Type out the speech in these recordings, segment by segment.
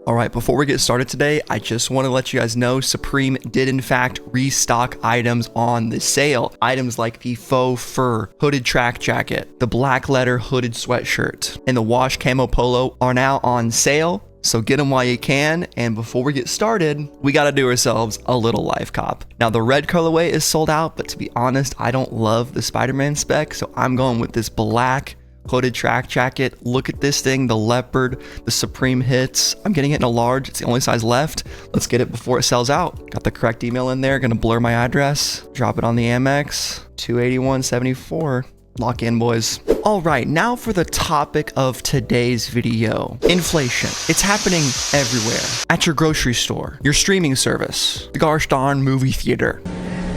All right, before we get started today, I just want to let you guys know Supreme did in fact restock items on the sale. Items like the faux fur hooded track jacket, the black leather hooded sweatshirt, and the wash camo polo are now on sale. So get them while you can. And before we get started, we got to do ourselves a little life cop. Now the red colorway is sold out, but to be honest, I don't love the Spider-Man spec. So I'm going with this black hooded track jacket. Look at this thing, the leopard, the Supreme hits. I'm getting it in a large. It's the only size left. Let's get it before it sells out. Got the correct email in there. Gonna blur my address. Drop it on the Amex. 281.74. Lock in, boys. All right, now for the topic of today's video. Inflation. It's happening everywhere. At your grocery store, your streaming service, the gosh darn movie theater.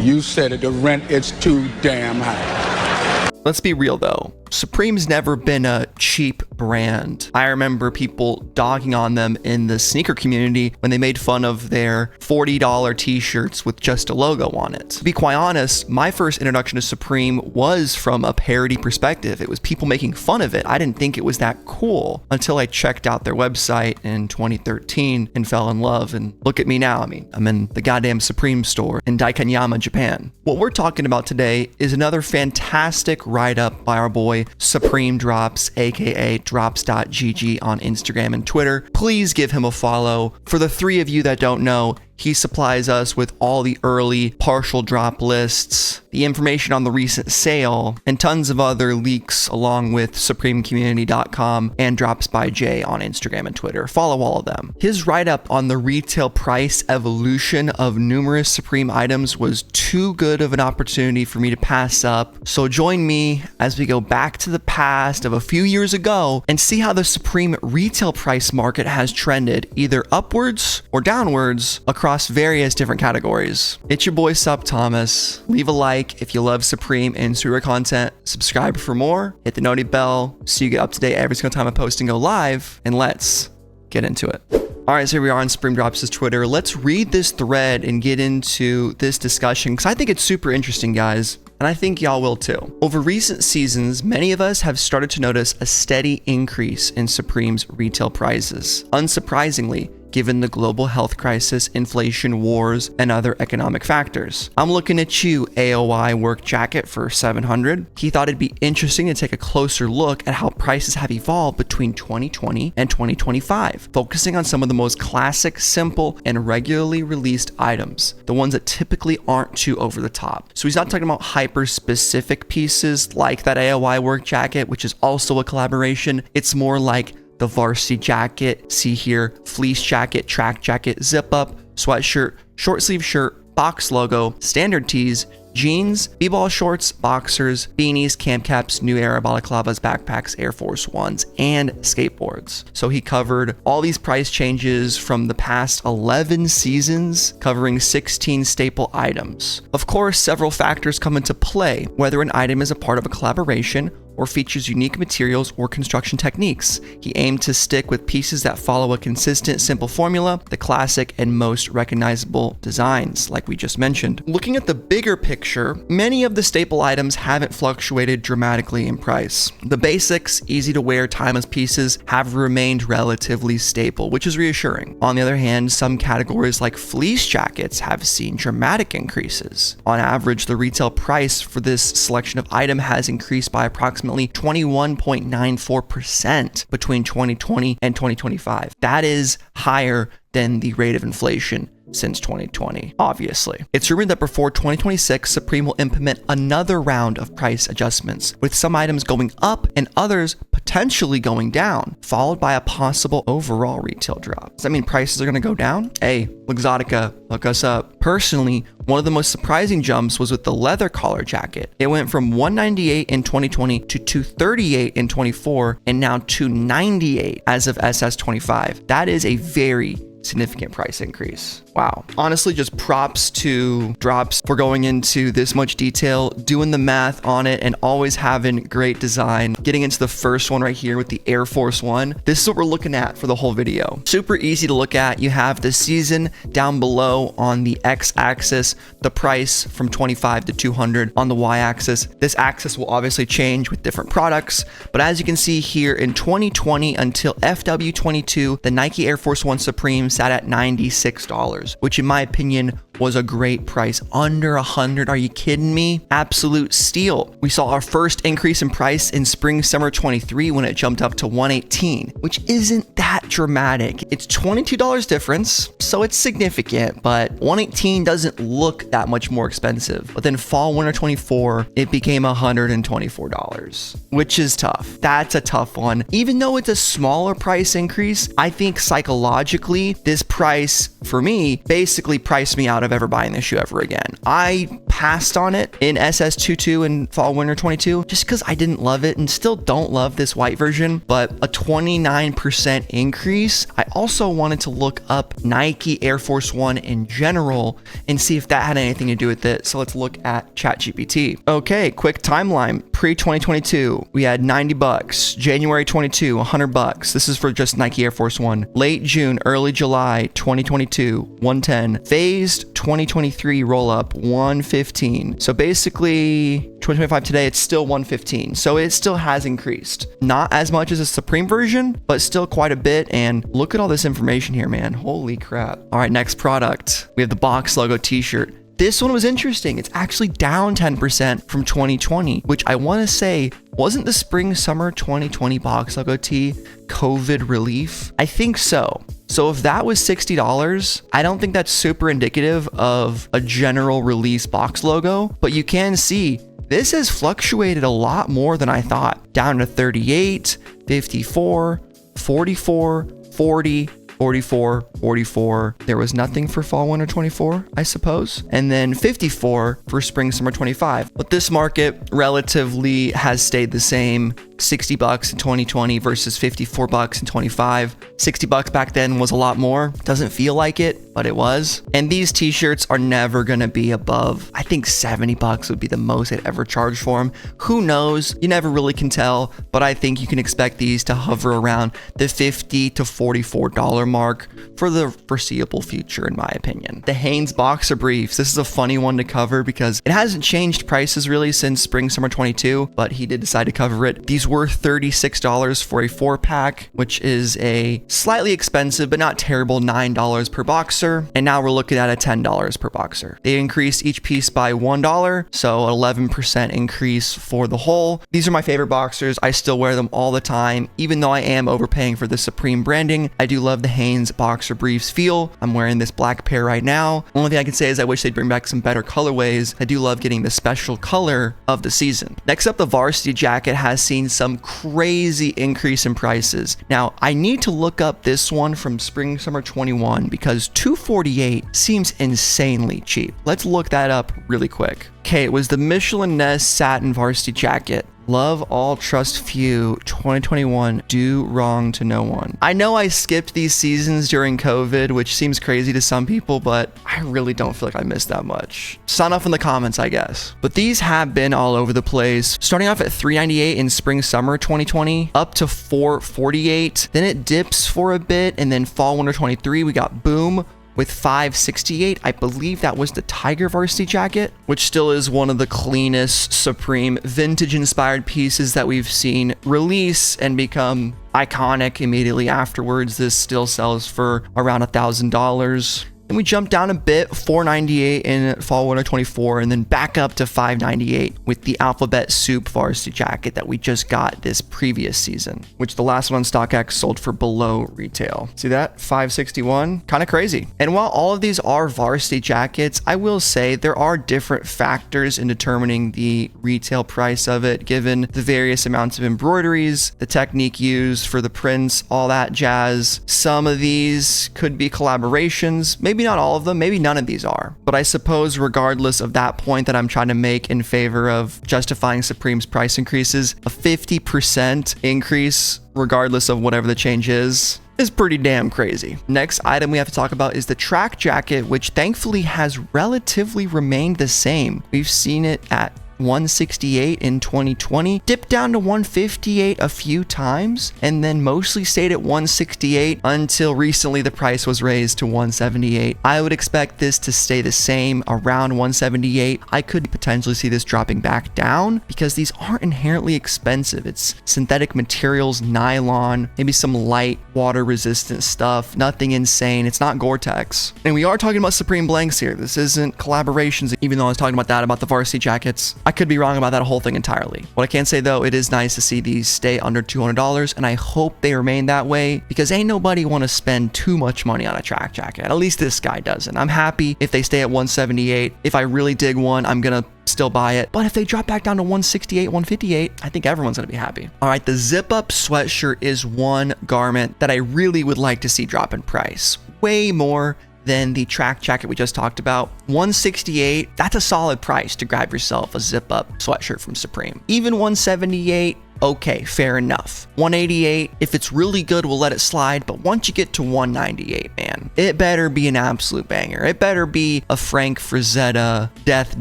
You said it, the rent is too damn high. Let's be real though. Supreme's never been a cheap brand. I remember people dogging on them in the sneaker community when they made fun of their $40 t-shirts with just a logo on it. To be quite honest, my first introduction to Supreme was from a parody perspective. It was people making fun of it. I didn't think it was that cool until I checked out their website in 2013 and fell in love. And look at me now. I mean, I'm in the goddamn Supreme store in Daikanyama, Japan. What we're talking about today is another fantastic write-up by our boy Supreme Drops, aka drops.gg on Instagram and Twitter. Please give him a follow. For the three of you that don't know, he supplies us with all the early partial drop lists, the information on the recent sale, and tons of other leaks along with supremecommunity.com and Drops by Jay on Instagram and Twitter. Follow all of them. His write-up on the retail price evolution of numerous Supreme items was too good of an opportunity for me to pass up. So join me as we go back to the past of a few years ago and see how the Supreme retail price market has trended either upwards or downwards across various different categories. It's your boy SupThomas. Leave a like if you love Supreme and streetwear content. Subscribe for more. Hit the noti bell so you get up to date every single time I post and go live. And let's get into it. All right, so here we are on Supreme Drops' Twitter. Let's read this thread and get into this discussion because I think it's super interesting, guys. And I think y'all will too. Over recent seasons, many of us have started to notice a steady increase in Supreme's retail prices. Unsurprisingly, given the global health crisis, inflation, wars, and other economic factors. I'm looking at you, AOI work jacket for $700. He thought it'd be interesting to take a closer look at how prices have evolved between 2020 and 2025, focusing on some of the most classic, simple, and regularly released items, the ones that typically aren't too over the top. So he's not talking about hyper-specific pieces like that AOI work jacket, which is also a collaboration. It's more like the Varsity jacket, see here, fleece jacket, track jacket, zip up, sweatshirt, short sleeve shirt, box logo, standard tees, jeans, b-ball shorts, boxers, beanies, camp caps, new Era Balaclavas, backpacks, Air Force Ones, and skateboards. So he covered all these price changes from the past 11 seasons, covering 16 staple items. Of course, several factors come into play, whether an item is a part of a collaboration or features unique materials or construction techniques. He aimed to stick with pieces that follow a consistent, simple formula, the classic and most recognizable designs, like we just mentioned. Looking at the bigger picture, many of the staple items haven't fluctuated dramatically in price. The basics, easy to wear, timeless pieces have remained relatively stable, which is reassuring. On the other hand, some categories like fleece jackets have seen dramatic increases. On average, the retail price for this selection of item has increased by approximately 21.94% between 2020 and 2025. That is higher than the rate of inflation since 2020, obviously. It's rumored that before 2026, Supreme will implement another round of price adjustments, with some items going up and others potentially going down, followed by a possible overall retail drop. Does that mean prices are gonna go down? Hey, Luxottica, look us up. Personally, one of the most surprising jumps was with the leather collar jacket. It went from $198 in 2020 to $238 in 24, and now $298 as of SS25. That is a very significant price increase. Wow. Honestly, just props to Drops for going into this much detail, doing the math on it, and always having great design. Getting into the first one right here with the Air Force One. This is what we're looking at for the whole video. Super easy to look at. You have the season down below on the X-axis, the price from 25 to 200 on the Y-axis. This axis will obviously change with different products, but as you can see here in 2020 until FW22, the Nike Air Force One Supreme sat at $96. Which in my opinion was a great price. Under 100, are you kidding me? Absolute steal. We saw our first increase in price in spring summer 23 when it jumped up to 118, which isn't that dramatic. It's $22 difference, so it's significant, but 118 doesn't look that much more expensive. But then fall winter 24, it became $124, which is tough. That's a tough one. Even though it's a smaller price increase, I think psychologically, this price for me basically priced me out of ever buying this shoe ever again. I passed on it in SS22 in fall winter 22 just because I didn't love it and still don't love this white version, but a 29% increase. I also wanted to look up Nike Air Force One in general and see if that had anything to do with it. So let's look at ChatGPT. Okay, quick timeline. Pre-2022, we had $90. January 22, $100. This is for just Nike Air Force One. Late June, early July 2022, 110. Phased 2023 roll up, 115. So basically 2025 today, it's still 115. So it still has increased. Not as much as a Supreme version, but still quite a bit. And look at all this information here, man. Holy crap. All right, next product. We have the box logo t-shirt. This one was interesting. It's actually down 10% from 2020, which I want to say wasn't the spring summer 2020 box logo tee COVID relief? I think so. So if that was $60, I don't think that's super indicative of a general release box logo, but you can see this has fluctuated a lot more than I thought. Down to 38, 54, 44, 40, 44, 44. There was nothing for fall winter 24, I suppose. And then 54 for spring summer 25. But this market relatively has stayed the same. $60 in 2020 versus $54 in 25. $60 back then was a lot more. Doesn't feel like it, but it was. And these t-shirts are never gonna be above, I think $70 would be the most I'd ever charge for them. Who knows? You never really can tell, but I think you can expect these to hover around the $50 to $44 mark for the foreseeable future, in my opinion. The Hanes boxer briefs. This is a funny one to cover because it hasn't changed prices really since spring summer 22, but he did decide to cover it. These were $36 for a 4-pack, which is a slightly expensive but not terrible $9 per boxer. And now we're looking at a $10 per boxer. They increased each piece by $1, so 11% increase for the whole. These are my favorite boxers. I still wear them all the time, even though I am overpaying for the Supreme branding. I do love the Hanes boxer briefs feel. I'm wearing this black pair right now. Only thing I can say is I wish they'd bring back some better colorways. I do love getting the special color of the season. Next up, the Varsity jacket has seen some crazy increase in prices. Now, I need to look up this one from spring summer 21 because $248 seems insanely cheap. Let's look that up really quick. Okay, it was the Michelin Ness satin varsity jacket. Love all, trust few, 2021, do wrong to no one. I know I skipped these seasons during COVID, which seems crazy to some people, but I really don't feel like I missed that much. Sound off in the comments, I guess. But these have been all over the place. Starting off at $398 in spring summer 2020, up to $448. Then it dips for a bit, and then fall winter 23, we got boom with $568. I believe that was the Tiger varsity jacket, which still is one of the cleanest Supreme vintage inspired pieces that we've seen release and become iconic immediately afterwards. This still sells for around $1,000. Then we jump down a bit, $498 in fall winter 24, and then back up to $598 with the Alphabet Soup varsity jacket that we just got this previous season, which the last one on StockX sold for below retail. See that? $561, kind of crazy. And while all of these are varsity jackets, I will say there are different factors in determining the retail price of it, given the various amounts of embroideries, the technique used for the prints, all that jazz. Some of these could be collaborations, maybe not all of them, maybe none of these are. But I suppose regardless of that point that I'm trying to make in favor of justifying Supreme's price increases, a 50% increase, regardless of whatever the change is is pretty damn crazy. Next item we have to talk about is the track jacket, which thankfully has relatively remained the same. We've seen it at $168 in 2020, dipped down to $158 a few times, and then mostly stayed at $168 until recently the price was raised to $178. I would expect this to stay the same around $178. I could potentially see this dropping back down because these aren't inherently expensive. It's synthetic materials, nylon, maybe some light water resistant stuff, nothing insane. It's not Gore-Tex. And we are talking about Supreme blanks here. This isn't collaborations, even though I was talking about that, about the Varsity jackets. I could be wrong about that whole thing entirely. What I can say though, it is nice to see these stay under $200, and I hope they remain that way because ain't nobody want to spend too much money on a track jacket. At least this guy doesn't. I'm happy if they stay at $178. If I really dig one, I'm gonna still buy it. But if they drop back down to $168, $158, I think everyone's gonna be happy. All right, the zip up sweatshirt is one garment that I really would like to see drop in price. Way more than the track jacket we just talked about. $168, that's a solid price to grab yourself a zip up sweatshirt from Supreme. Even $178, okay, fair enough. $188, if it's really good, we'll let it slide. But once you get to $198, man, it better be an absolute banger. It better be a Frank Frazetta death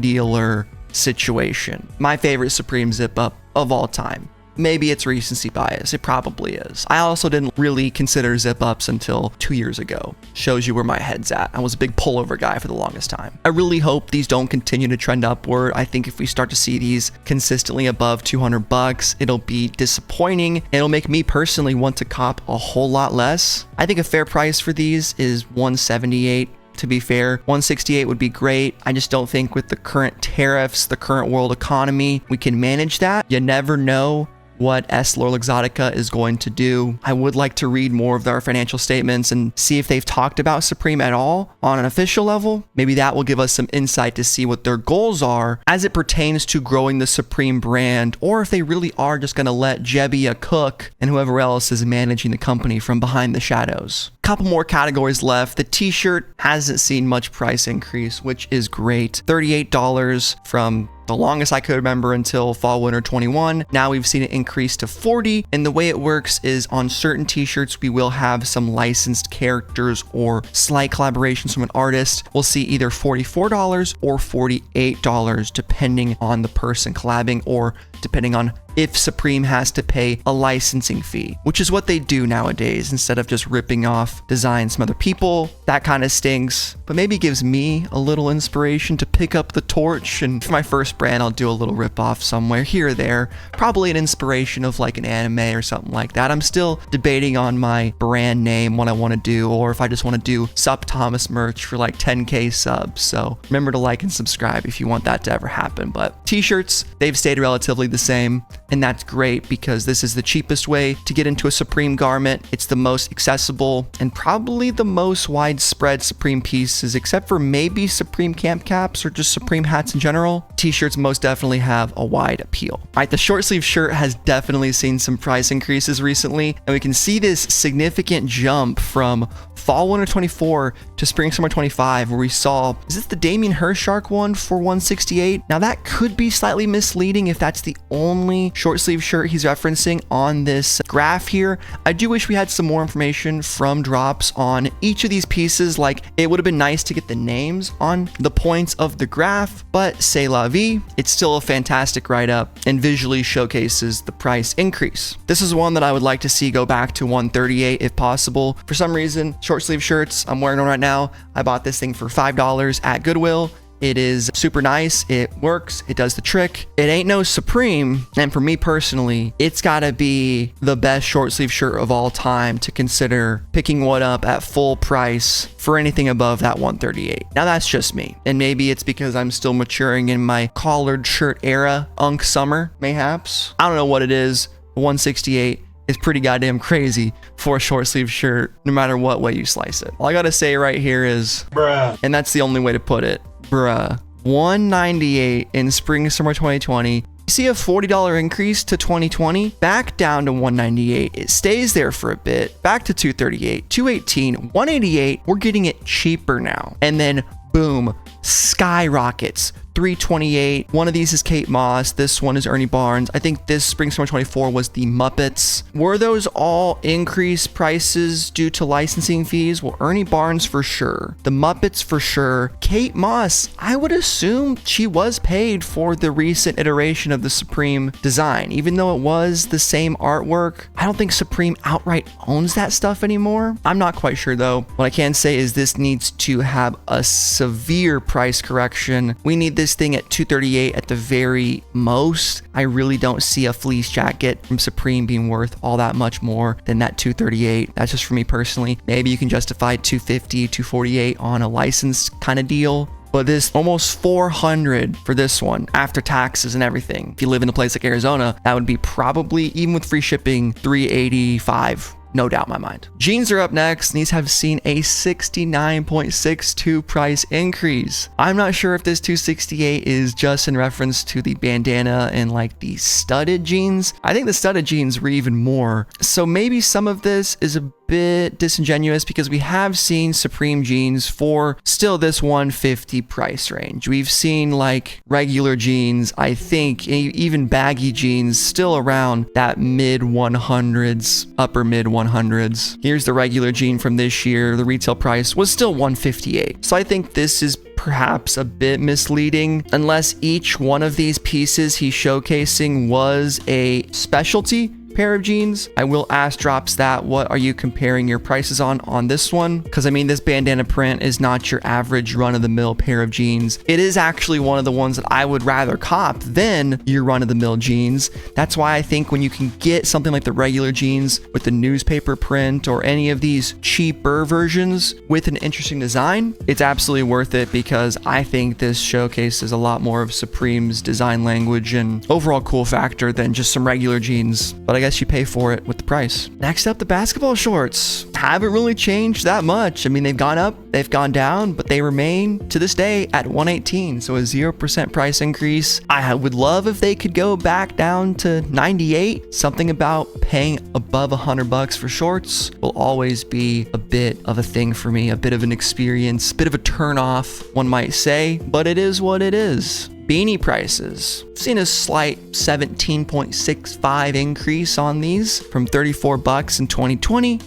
dealer situation. My favorite Supreme zip up of all time. Maybe it's recency bias. It probably is. I also didn't really consider zip ups until 2 years ago. Shows you where my head's at. I was a big pullover guy for the longest time. I really hope these don't continue to trend upward. I think if we start to see these consistently above $200, it'll be disappointing. And it'll make me personally want to cop a whole lot less. I think a fair price for these is $178. To be fair, $168 would be great. I just don't think with the current tariffs, the current world economy, we can manage that. You never know what EssilorLuxottica is going to do. I would like to read more of their financial statements and see if they've talked about Supreme at all on an official level. Maybe that will give us some insight to see what their goals are as it pertains to growing the Supreme brand, or if they really are just going to let Jebbia cook and whoever else is managing the company from behind the shadows. Couple more categories left. The t-shirt hasn't seen much price increase, which is great. $38 from the longest I could remember until fall winter 21. Now we've seen it increase to $40, and the way it works is on certain t-shirts we will have some licensed characters or slight collaborations from an artist. We'll see either $44 or $48 depending on the person collabing, or depending on if Supreme has to pay a licensing fee, which is what they do nowadays instead of just ripping off designs from other people. That kind of stinks, but maybe gives me a little inspiration to pick up the torch, and for my first brand I'll do a little rip off somewhere here or there, probably an inspiration of like an anime or something like that. I'm still debating on my brand name, what I want to do, or if I just want to do SupThomas merch for like 10k subs. So remember to like and subscribe if you want that to ever happen. But t-shirts, they've stayed relatively the same, and that's great because this is the cheapest way to get into a Supreme garment. It's the most accessible and probably the most widespread Supreme pieces, except for maybe Supreme camp caps or just Supreme hats in general. T-shirts most definitely have a wide appeal. All right, the short sleeve shirt has definitely seen some price increases recently, and we can see this significant jump from fall winter 24 to spring summer 25, where we saw, is this the Damien Hirschark one for $168? Now that could be slightly misleading if that's the only short sleeve shirt he's referencing on this graph here. I do wish we had some more information from drops on each of these pieces. Like, it would have been nice to get the names on the points of the graph, but c'est la vie. It's still a fantastic write-up and visually showcases the price increase. This is one that I would like to see go back to $138 if possible. For some reason, short sleeve shirts, I'm wearing one right now. I bought this thing for $5 at Goodwill. It is super nice. It works. It does the trick. It ain't no Supreme. And for me personally, it's gotta be the best short sleeve shirt of all time to consider picking one up at full price for anything above that $138. Now that's just me. And maybe it's because I'm still maturing in my collared shirt era, Unk Summer, mayhaps. I don't know what it is. $168 is pretty goddamn crazy for a short sleeve shirt, no matter what way you slice it. All I gotta say right here is, bruh. And that's the only way to put it. Bruh. $198 in spring summer 2020. You see a $40 increase to 2020, back down to $198. It stays there for a bit, back to $238, $218, $188. We're getting it cheaper now. And then boom, skyrockets. $328. One of these is Kate Moss. This one is Ernie Barnes. I think this spring summer 24 was the Muppets. Were those all increased prices due to licensing fees? Well, Ernie Barnes for sure. The Muppets for sure. Kate Moss, I would assume she was paid for the recent iteration of the Supreme design. Even though it was the same artwork, I don't think Supreme outright owns that stuff anymore. I'm not quite sure though. What I can say is this needs to have a severe price correction. We need this thing at $238 at the very most. I really don't see a fleece jacket from Supreme being worth all that much more than that $238. That's just for me personally. Maybe you can justify $250, $248 on a licensed kind of deal. But this almost $400 for this one after taxes and everything. If you live in a place like Arizona, that would be probably, even with free shipping, $385. No doubt in my mind. Jeans are up next, and these have seen a 69.62 price increase. I'm not sure if this 268 is just in reference to the bandana and like the studded jeans. I think the studded jeans were even more. So maybe some of this is a bit disingenuous because we have seen Supreme jeans for still this $150 price range. We've seen like regular jeans, I think even baggy jeans still around that mid 100s, upper mid 100s. Here's the regular jean from this year. The retail price was still $158. So I think this is perhaps a bit misleading unless each one of these pieces he's showcasing was a specialty pair of jeans. I will ask Drops that, what are you comparing your prices on this one? Because I mean, this bandana print is not your average run-of-the-mill pair of jeans. It is actually one of the ones that I would rather cop than your run-of-the-mill jeans. That's why I think when you can get something like the regular jeans with the newspaper print or any of these cheaper versions with an interesting design, it's absolutely worth it because I think this showcases a lot more of Supreme's design language and overall cool factor than just some regular jeans. But I guess you pay for it with the price. Next up, the basketball shorts haven't really changed that much. I mean, they've gone up, they've gone down, but they remain to this day at $118. So a 0% price increase. I would love if they could go back down to $98. Something about paying above $100 for shorts will always be a bit of a thing for me, a bit of an experience, a bit of a turn off, one might say, but it is what it is. Beanie prices. I've seen a slight 17.65 increase on these from $34 in 2020,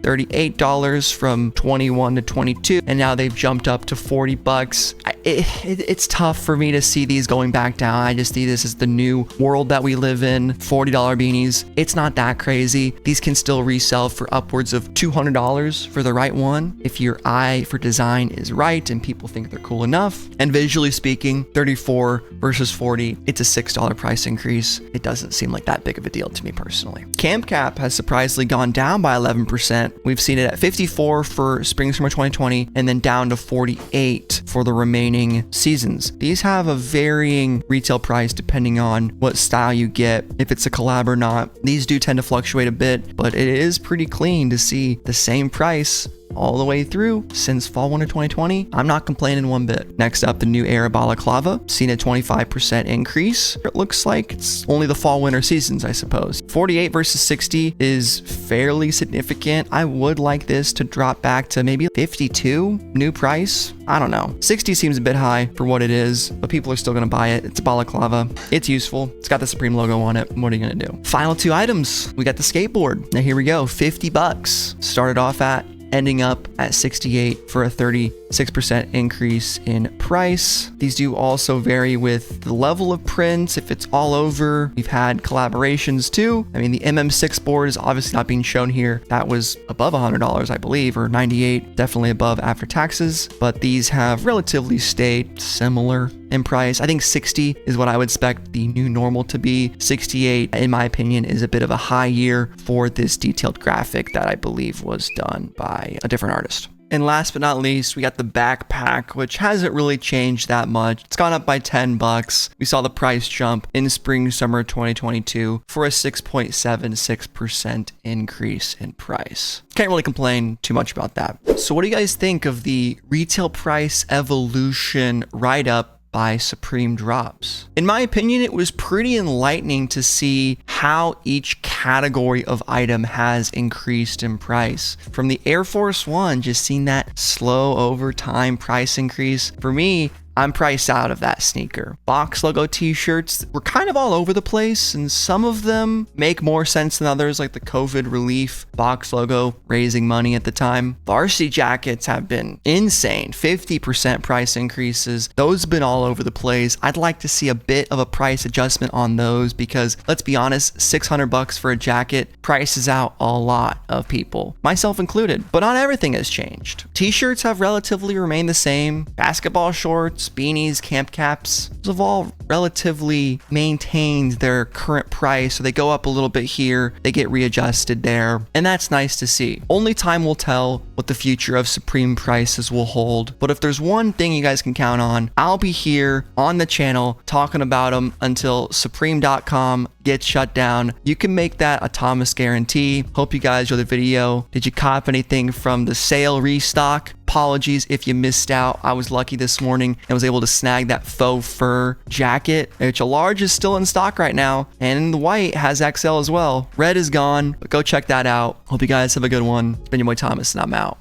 $38 from 21 to 22, and now they've jumped up to $40. It's tough for me to see these going back down. I just see this as the new world that we live in. $40 beanies. It's not that crazy. These can still resell for upwards of $200 for the right one if your eye for design is right and people think they're cool enough. And visually speaking, 34 versus 40, it's a $6 price increase. It doesn't seem like that big of a deal to me personally. Camp Cap has surprisingly gone down by 11%. We've seen it at 54 for spring summer 2020 and then down to 48 for the remaining seasons. These have a varying retail price depending on what style you get, if it's a collab or not. These do tend to fluctuate a bit, but it is pretty clean to see the same price all the way through since fall winter 2020. I'm not complaining one bit. Next up, the new Era Balaclava, seen a 25% increase. It looks like it's only the fall winter seasons, I suppose. 48 versus 60 is fairly significant. I would like this to drop back to maybe 52 new price. I don't know. 60 seems a bit high for what it is, but people are still gonna buy it. It's a balaclava. It's useful. It's got the Supreme logo on it. What are you gonna do? Final two items. We got the skateboard. Now here we go. $50. Started off at, ending up at 68 for a 36% increase in price. These do also vary with the level of prints. If it's all over, we've had collaborations too. I mean, the MM6 board is obviously not being shown here. That was above $100, I believe, or 98, definitely above after taxes. But these have relatively stayed similar in price. I think 60 is what I would expect the new normal to be. 68, in my opinion, is a bit of a high year for this detailed graphic that I believe was done by a different artist. And last but not least, we got the backpack, which hasn't really changed that much. It's gone up by $10. We saw the price jump in spring, summer 2022 for a 6.76% increase in price. Can't really complain too much about that. So what do you guys think of the retail price evolution write-up by Supreme Drops? In my opinion, it was pretty enlightening to see how each category of item has increased in price. From the Air Force One, just seeing that slow over time price increase. For me, I'm priced out of that sneaker. Box logo t-shirts were kind of all over the place, and some of them make more sense than others, like the COVID relief box logo raising money at the time. Varsity jackets have been insane, 50% price increases. Those have been all over the place. I'd like to see a bit of a price adjustment on those because, let's be honest, $600 for a jacket prices out a lot of people, myself included. But not everything has changed. T-shirts have relatively remained the same. Basketball shorts, beanies, camp caps, those have all relatively maintained their current price. So they go up a little bit here, they get readjusted there, and that's nice to see. Only time will tell what the future of Supreme prices will hold. But if there's one thing you guys can count on, I'll be here on the channel talking about them until Supreme.com gets shut down. You can make that a Thomas guarantee. Hope you guys enjoyed the video. Did you cop anything from the sale restock? Apologies if you missed out. I was lucky this morning and was able to snag that faux fur jacket, which a large is still in stock right now, and the white has XL as well. Red is gone, but go check that out. Hope you guys have a good one. It's been your boy Thomas, and I'm out.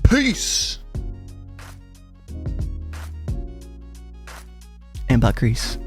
Peace. And butt grease.